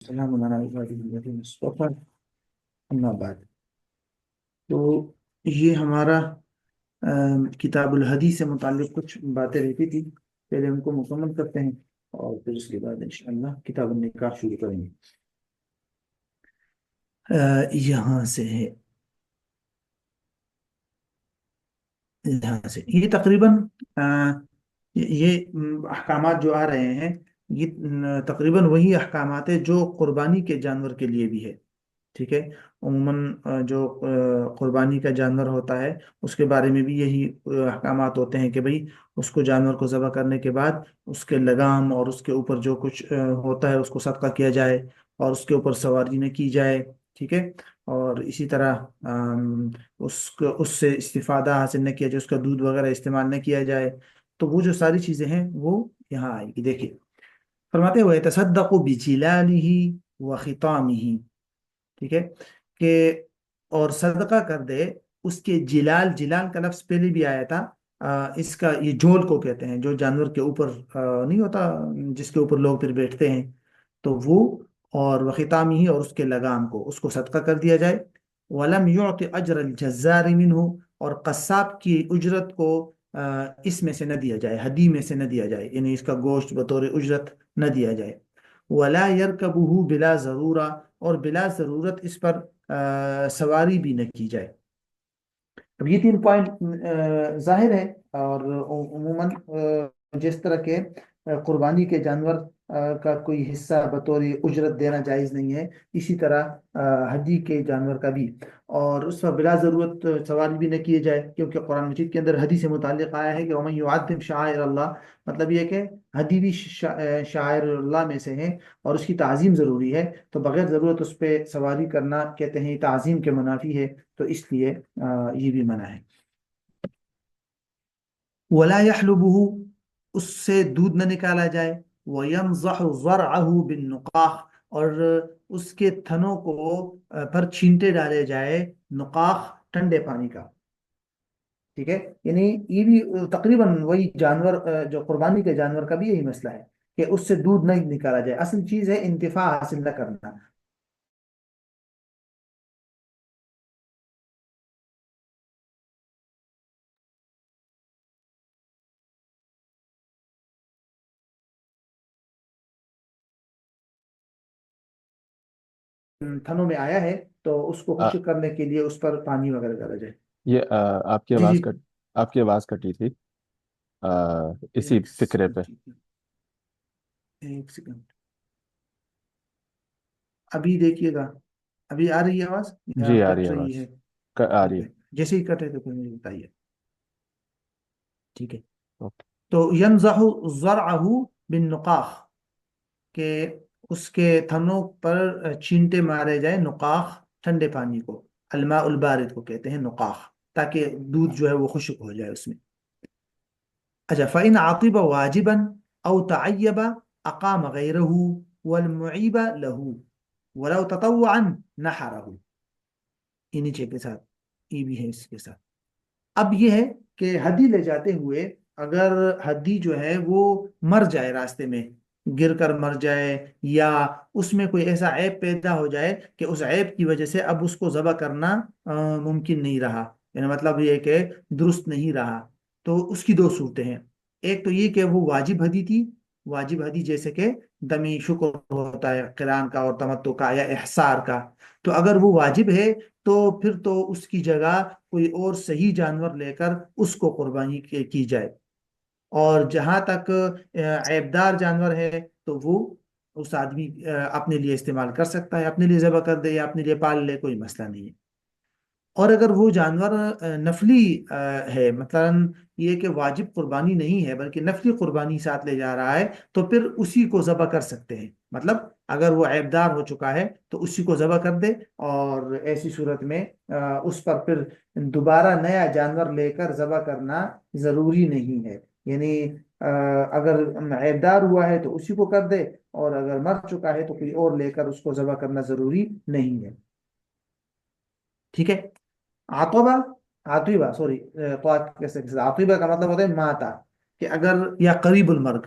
السلام علیکم مصطفیٰ اما بعد۔ تو یہ ہمارا کتاب الحدیث سے متعلق کچھ باتیں رہتی تھی، پہلے ان کو مکمل کرتے ہیں اور پھر اس کے بعد انشاءاللہ کتاب النکاح شروع کریں گے۔ یہاں سے ہے، یہاں سے یہ تقریباً یہ احکامات جو آ رہے ہیں، یہ تقریباً وہی احکامات ہیں جو قربانی کے جانور کے لیے بھی ہے۔ ٹھیک ہے، عموماً جو قربانی کا جانور ہوتا ہے اس کے بارے میں بھی یہی احکامات ہوتے ہیں کہ بھئی اس کو جانور کو ذبح کرنے کے بعد اس کے لگام اور اس کے اوپر جو کچھ ہوتا ہے اس کو صدقہ کیا جائے اور اس کے اوپر سواری نہ کی جائے۔ ٹھیک ہے، اور اسی طرح اس سے استفادہ حاصل نہ کیا جائے، اس کا دودھ وغیرہ استعمال نہ کیا جائے۔ تو وہ جو ساری چیزیں ہیں وہ یہاں آئے گی۔ دیکھیے فرماتے ہوئے تصدق بجلالہ وخطامہ، ٹھیک ہے، کہ اور صدقہ کر دے اس کے جلال، جلال کا لفظ پہلے بھی آیا تھا، اس کا یہ جول کو کہتے ہیں، جو جانور کے اوپر نہیں ہوتا، جس کے اوپر لوگ پھر بیٹھتے ہیں، تو وہ، اور وختام ہی، اور اس کے لگام کو، اس کو صدقہ کر دیا جائے۔ ولم يعط اجر الجزار منه، اور قصاب کی اجرت کو اس میں سے نہ دیا جائے، ہدی میں سے نہ دیا جائے، یعنی اس کا گوشت بطور اجرت نہ دیا جائے۔ ولا يركبه بلا ضرورہ، اور بلا ضرورت اس پر سواری بھی نہ کی جائے۔ اب یہ تین پوائنٹ ظاہر ہے، اور عموماً جس طرح کے قربانی کے جانور کا کوئی حصہ بطور اجرت دینا جائز نہیں ہے، اسی طرح حدی کے جانور کا بھی، اور اس پر بلا ضرورت سواری بھی نہ کیے جائے، کیونکہ قرآن مجید کے اندر حدی سے متعلق آیا ہے کہ وَمَن يُعَظِّمْ شَعَائِرَ اللَّهِ، مطلب یہ کہ حدی بھی شاعر اللہ میں سے ہیں اور اس کی تعظیم ضروری ہے، تو بغیر ضرورت اس پہ سواری کرنا کہتے ہیں تعظیم کے منافی ہے، تو اس لیے یہ بھی منع ہے۔ ولا يحلبه، اس سے دودھ نہ نکالا جائے۔ ويمزح ضرعه بالنقاخ، اور اس کے تھنوں کو پر چھینٹے ڈالے جائے، نقاخ ٹھنڈے پانی کا۔ ٹھیک ہے، یعنی یہ بھی تقریباً وہی جانور، جو قربانی کے جانور کا بھی یہی مسئلہ ہے کہ اس سے دودھ نہیں نکالا جائے۔ اصل چیز ہے انتفاع حاصل نہ کرنا۔ تھنوں میں آیا ہے تو اس کو آ, خشک کرنے کے لیے اس پر پانی وغیرہ ڈالا جائے۔ یہ جی جی، آپ کی آواز کٹی تھی اسی ایک فکرے پہ۔ سیکنڈ، ایک سیکنڈ، ابھی دیکھیے گا، ابھی آ رہی ہے آواز یا جی آ رہی کٹ ہے رہی آواز، ہے؟ آ رہی اوکے، ہے۔ جیسے ہی کٹے تو پھر مجھے بتائیے۔ ٹھیک ہے، اوکے۔ تو ینزح ضرعہ بالنقاخ، کہ اس کے تھنوں پر چینٹے مارے جائے، نقاخ ٹھنڈے پانی کو، الماء البارد کو کہتے ہیں نقاخ، تاکہ دودھ جو ہے وہ خشک ہو جائے اس میں۔ اچھا، فَإِنْ عَقِبَ وَاجِبًا أَوْ تَعَيَّبَ أَقَامَ غَيْرَهُ وَالْمُعِيبَ لَهُ وَلَوْ تَطَوَّعًا نَحَرَهُ، یہ نیچے کے ساتھ یہ بھی ہے اس کے ساتھ۔ اب یہ ہے کہ حدی لے جاتے ہوئے اگر حدی جو ہے وہ مر جائے، راستے میں گر کر مر جائے، یا اس میں کوئی ایسا عیب پیدا ہو جائے کہ اس عیب کی وجہ سے اب اس کو ذبح کرنا ممکن نہیں رہا، یعنی مطلب یہ کہ درست نہیں رہا، تو اس کی دو صورتیں ہیں۔ ایک تو یہ کہ وہ واجب حدی تھی، واجب حدی جیسے کہ دمی شکر ہوتا ہے قران کا اور تمتع کا یا احصار کا، تو اگر وہ واجب ہے تو پھر تو اس کی جگہ کوئی اور صحیح جانور لے کر اس کو قربانی کی جائے، اور جہاں تک عیبدار جانور ہے تو وہ اس آدمی اپنے لیے استعمال کر سکتا ہے، اپنے لیے ذبح کر دے یا اپنے لیے پال لے، کوئی مسئلہ نہیں ہے۔ اور اگر وہ جانور نفلی ہے، مثلا یہ کہ واجب قربانی نہیں ہے بلکہ نفلی قربانی ساتھ لے جا رہا ہے، تو پھر اسی کو ذبح کر سکتے ہیں، مطلب اگر وہ عیبدار ہو چکا ہے تو اسی کو ذبح کر دے، اور ایسی صورت میں اس پر پھر دوبارہ نیا جانور لے کر ذبح کرنا ضروری نہیں ہے، یعنی اگر عیبدار ہوا ہے تو اسی کو کر دے، اور اگر مر چکا ہے تو کوئی اور لے کر اس کو ذبح کرنا ضروری نہیں ہے۔ ٹھیک ہے، عطبہ، عطیبہ سوری، عطیبہ کا مطلب ہوتا ہے ماتا، کہ اگر یا قریب المرگ،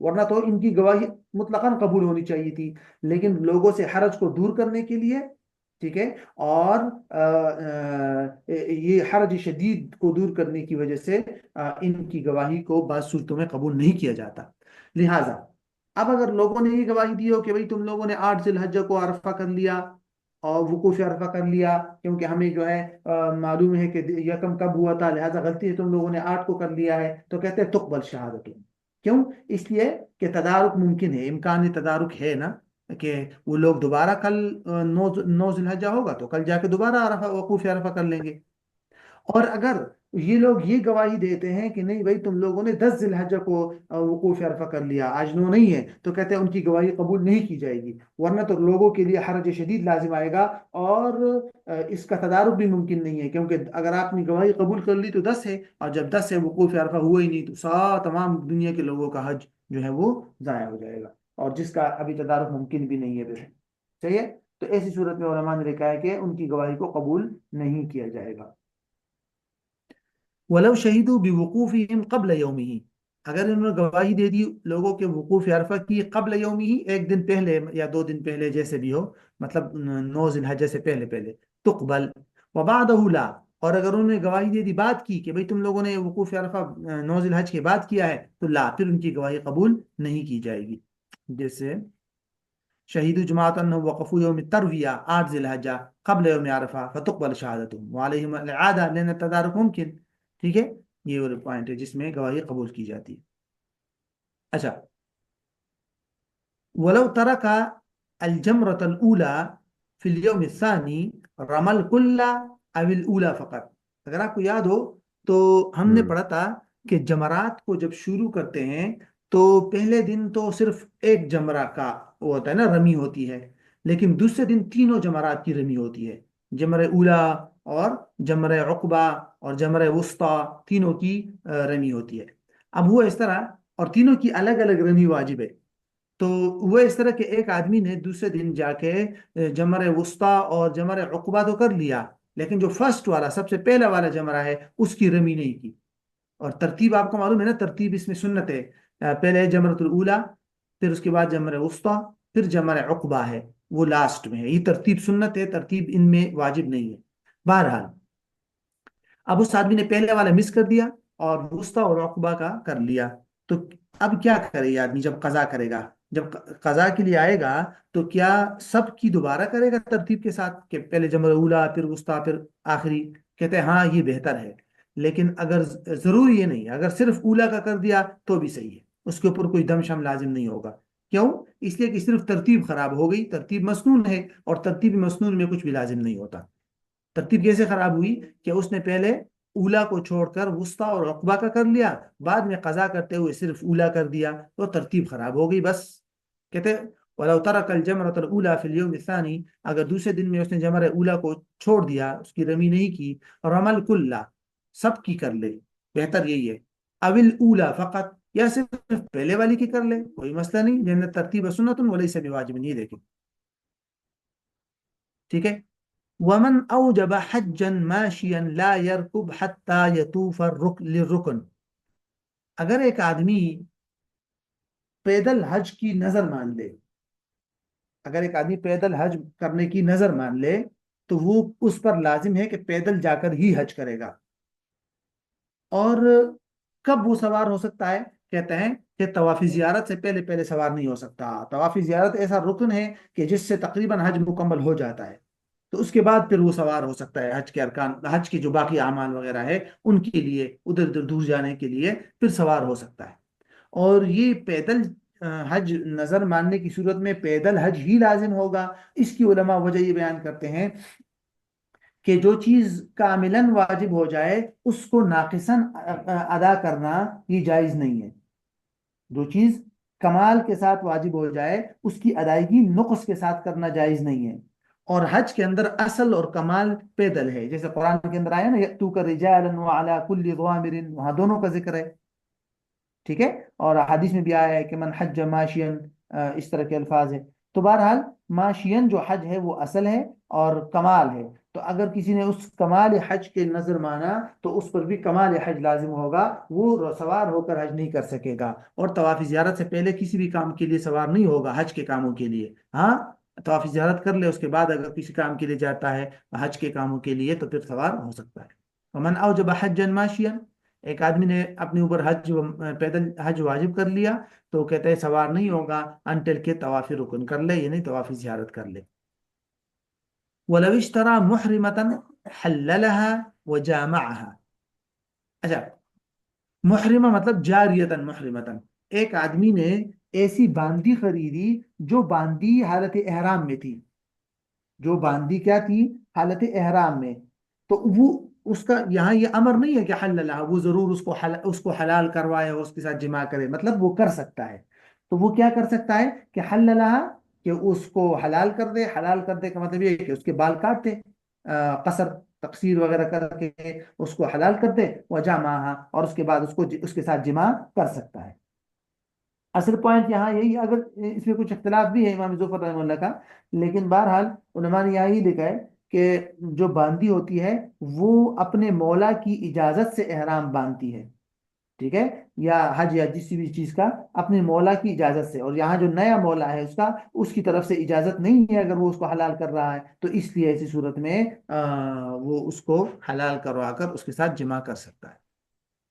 ورنہ تو ان کی گواہی مطلقاً قبول ہونی چاہیے تھی، لیکن لوگوں سے حرج کو دور کرنے کے لیے، ٹھیک ہے، اور یہ حرج شدید کو دور کرنے کی وجہ سے ان کی گواہی کو بعض صورتوں میں قبول نہیں کیا جاتا۔ لہٰذا اب اگر لوگوں نے یہ گواہی دی ہو کہ بھئی تم لوگوں نے 8 ذی الحجہ کو عرفہ کر لیا اور وقوف عرفہ کر لیا، کیونکہ ہمیں جو ہے معلوم ہے کہ یکم کب ہوا تھا، لہٰذا غلطی ہے تم لوگوں نے 8 کو کر لیا ہے، تو کہتے ہیں تقبل شہادت۔ کیوں؟ اس لیے کہ تدارک ممکن ہے، امکان تدارک ہے نا، کہ وہ لوگ دوبارہ کل 9 ذی الحجہ ہوگا تو کل جا کے دوبارہ عرفہ وقوف عرفہ کر لیں گے۔ اور اگر یہ لوگ یہ گواہی دیتے ہیں کہ نہیں بھائی تم لوگوں نے 10 ذی الحجہ کو وقوف عرفہ کر لیا، آج 9 نہیں ہے، تو کہتے ہیں ان کی گواہی قبول نہیں کی جائے گی، ورنہ تو لوگوں کے لیے حرج شدید لازم آئے گا، اور اس کا تدارک بھی ممکن نہیں ہے، کیونکہ اگر آپ نے گواہی قبول کر لی تو 10 ہے، اور جب 10 ہے وقوف عرفہ ہوا ہی نہیں تو تمام دنیا کے لوگوں کا حج جو ہے وہ ضائع ہو جائے گا، اور جس کا ابھی تدارک ممکن بھی نہیں ہے ویسے۔ صحیح ہے؟ تو ایسی صورت میں علماء نے لکھا ہے کہ ان کی گواہی کو قبول نہیں کیا جائے گا۔ ولو شہیدوا بوقوفہم قبل یومہ، اگر انہوں نے گواہی دے دی لوگوں کے وقوف عرفہ کی قبل یومہ، ایک دن پہلے یا 2 دن پہلے جیسے بھی ہو، مطلب 9 ذی الحجہ سے پہلے پہلے، تقبل، وبعدہ لا، اور اگر انہوں نے گواہی دے دی بعد کی کہ بھئی تم لوگوں نے وقوف عرفہ 9 ذی الحجہ کے بعد کیا ہے، تو لا، پھر ان کی گواہی قبول نہیں کی جائے گی۔ جیسے شہید جماعت انہ وقفوا یوم الترویہ 8 ذی الحجہ قبل یوم عرفہ فتقبل شہادتهم وعلیہم الاعادہ لین التدارک ممکن۔ ٹھیک ہے، یہ وہ پوائنٹ ہے جس میں گواہی قبول کی جاتی ہے۔ اچھا، ولو ترک الجمرة الأولى في اليوم الثاني رمى الكل أو الأولى فقط، اگر آپ کو یاد ہو تو ہم نے ہوں پڑھا تھا کہ جمرات کو جب شروع کرتے ہیں تو پہلے دن تو صرف ایک جمرہ کا وہ ہوتا ہے نا، رمی ہوتی ہے، لیکن دوسرے دن تینوں جمرات کی رمی ہوتی ہے، جمرہ اولا اور جمرہ عقبہ اور جمرہ وسطیٰ، تینوں کی رمی ہوتی ہے۔ اب ہوا اس طرح، اور تینوں کی الگ الگ رمی واجب ہے، تو وہ اس طرح کہ ایک آدمی نے دوسرے دن جا کے جمرہ وسطیٰ اور جمرہ عقبہ تو کر لیا، لیکن جو فرسٹ والا سب سے پہلا والا جمرہ ہے اس کی رمی نہیں کی۔ اور ترتیب آپ کو معلوم ہے نا، ترتیب اس میں سنت ہے، پہلے جمرۃ الاولا، پھر اس کے بعد جمرہ وسطیٰ، پھر جمرہ عقبہ ہے، وہ لاسٹ میں ہے، یہ ترتیب سنت ہے، ترتیب ان میں واجب نہیں ہے۔ بہرحال اب اس آدمی نے پہلے والا مس کر دیا اور وسطیٰ اور عقبہ کا کر لیا، تو اب کیا کرے یہ آدمی جب قضا کرے گا؟ جب قضا کے لیے آئے گا تو کیا سب کی دوبارہ کرے گا ترتیب کے ساتھ کہ پہلے جمرہ اولا پھر وسطیٰ پھر آخری؟ کہتے ہیں ہاں یہ بہتر ہے، لیکن اگر ضروری یہ نہیں، اگر صرف اولا کا کر دیا تو بھی صحیح ہے، اس کے اوپر کوئی دم شم لازم نہیں ہوگا۔ کیوں؟ اس لیے کہ صرف ترتیب خراب ہو گئی، ترتیب مسنون ہے، اور ترتیب مسنون میں کچھ بھی لازم نہیں ہوتا۔ ترتیب کیسے خراب ہوئی کہ اس نے پہلے اولا کو چھوڑ کر وسطیٰ اور عقبہ کا کر لیا، بعد میں قضا کرتے ہوئے صرف اولا کر دیا، تو ترتیب خراب ہو گئی بس۔ کہتے وَلَوْ تَرَكَ الْجَمْرَةَ الْأُولَى فِي الْيَوْمِ الثَّانِي، اگر دوسرے دن میں اس نے جمرہ اولا کو چھوڑ دیا، اس کی رمی نہیں کی، رمل کلّا، سب کی کر لے، بہتر یہی ہے، اول اولا فقط، یا صرف پہلے والی کی کر لے، کوئی مسئلہ نہیں، لأن ترتیب سنت ولیس بواجب، یہ دیکھیں، ٹھیک ہے۔ ومن اوجب حجا ماشیا لا يركب حتى يطوف للركن، اگر ایک آدمی پیدل حج کی نظر مان لے، اگر ایک آدمی پیدل حج کرنے کی نظر مان لے تو وہ اس پر لازم ہے کہ پیدل جا کر ہی حج کرے گا۔ اور کب وہ سوار ہو سکتا ہے؟ کہتے ہیں کہ طواف زیارت سے پہلے پہلے سوار نہیں ہو سکتا، طواف زیارت ایسا رکن ہے کہ جس سے تقریباً حج مکمل ہو جاتا ہے، تو اس کے بعد پھر وہ سوار ہو سکتا ہے حج کے ارکان، حج کے جو باقی اعمال وغیرہ ہے ان کے لیے، ادھر ادھر دور جانے کے لیے پھر سوار ہو سکتا ہے۔ اور یہ پیدل حج نظر ماننے کی صورت میں پیدل حج ہی لازم ہوگا، اس کی علماء وجہ یہ بیان کرتے ہیں کہ جو چیز کاملاً واجب ہو جائے اس کو ناقصاً ادا کرنا یہ جائز نہیں ہے، جو چیز کمال کے ساتھ واجب ہو جائے اس کی ادائیگی نقص کے ساتھ کرنا جائز نہیں ہے۔ اور حج کے اندر اصل اور کمال پیدل ہے، جیسے قرآن کے اندر آیا نا یأتوک رجالا وعلی کل ضامر، وہاں دونوں کا ذکر ہے، ٹھیک ہے، اور حدیث میں بھی آیا ہے کہ من حج ماشین، اس طرح کے الفاظ ہیں۔ تو بہرحال ماشین جو حج ہے وہ اصل ہے، اور کمال ہے، تو اگر کسی نے اس کمال حج کے نظر مانا تو اس پر بھی کمال حج لازم ہوگا، وہ سوار ہو کر حج نہیں کر سکے گا، اور طواف زیارت سے پہلے کسی بھی کام کے لیے سوار نہیں ہوگا حج کے کاموں کے لیے۔ ہاں، طواف زیارت کر لے، اس کے بعد اگر کسی کام کے لیے جاتا ہے حج کے کاموں کے لیے تو پھر سوار ہو سکتا ہے۔ ومن اوجب حجا ماشیا، ایک آدمی نے اپنے اوپر پیدل حج واجب کر لیا، تو کہتے ہیں سوار نہیں ہوگا انٹل کے طواف رکن کر لے، یعنی طواف زیارت کر لے۔ ولو اشترى محرمة حللها وجامعها، اچھا، محرمہ مطلب جاریتن محرمتن، ایک آدمی نے ایسی باندی خریدی جو باندی حالت احرام میں تھی، جو باندی کیا تھی، حالت احرام میں، تو وہ اس کا یہاں یہ امر نہیں ہے کہ حللہ وہ ضرور اس کو حلال کروائے اور اس کے ساتھ جماع کرے، مطلب وہ کر سکتا ہے، تو وہ کیا کر سکتا ہے کہ حللہ، کہ اس کو حلال کر دے۔ حلال کر دے کا مطلب یہ ہے کہ اس کے بال کاٹ دے، قصر تقصیر وغیرہ کر کے اس کو حلال کر دے، وجامعہ، اور اس کے بعد اس کے ساتھ جماع کر سکتا ہے۔ اصل پوائنٹ یہاں یہی، اگر اس میں کچھ اختلاف بھی ہے امام ظفر رحمہ اللہ کا، لیکن بہرحال علماء نے یہی لکھا ہے کہ جو باندی ہوتی ہے وہ اپنے مولا کی اجازت سے احرام باندھتی ہے، ٹھیک ہے، یا حج یا کسی بھی چیز کا اپنے مولا کی اجازت سے، اور یہاں جو نیا مولا ہے اس کی طرف سے اجازت نہیں ہے اگر وہ اس کو حلال کر رہا ہے، تو اس لیے ایسی صورت میں وہ اس کو حلال کروا کر اس کے ساتھ جمع کر سکتا ہے۔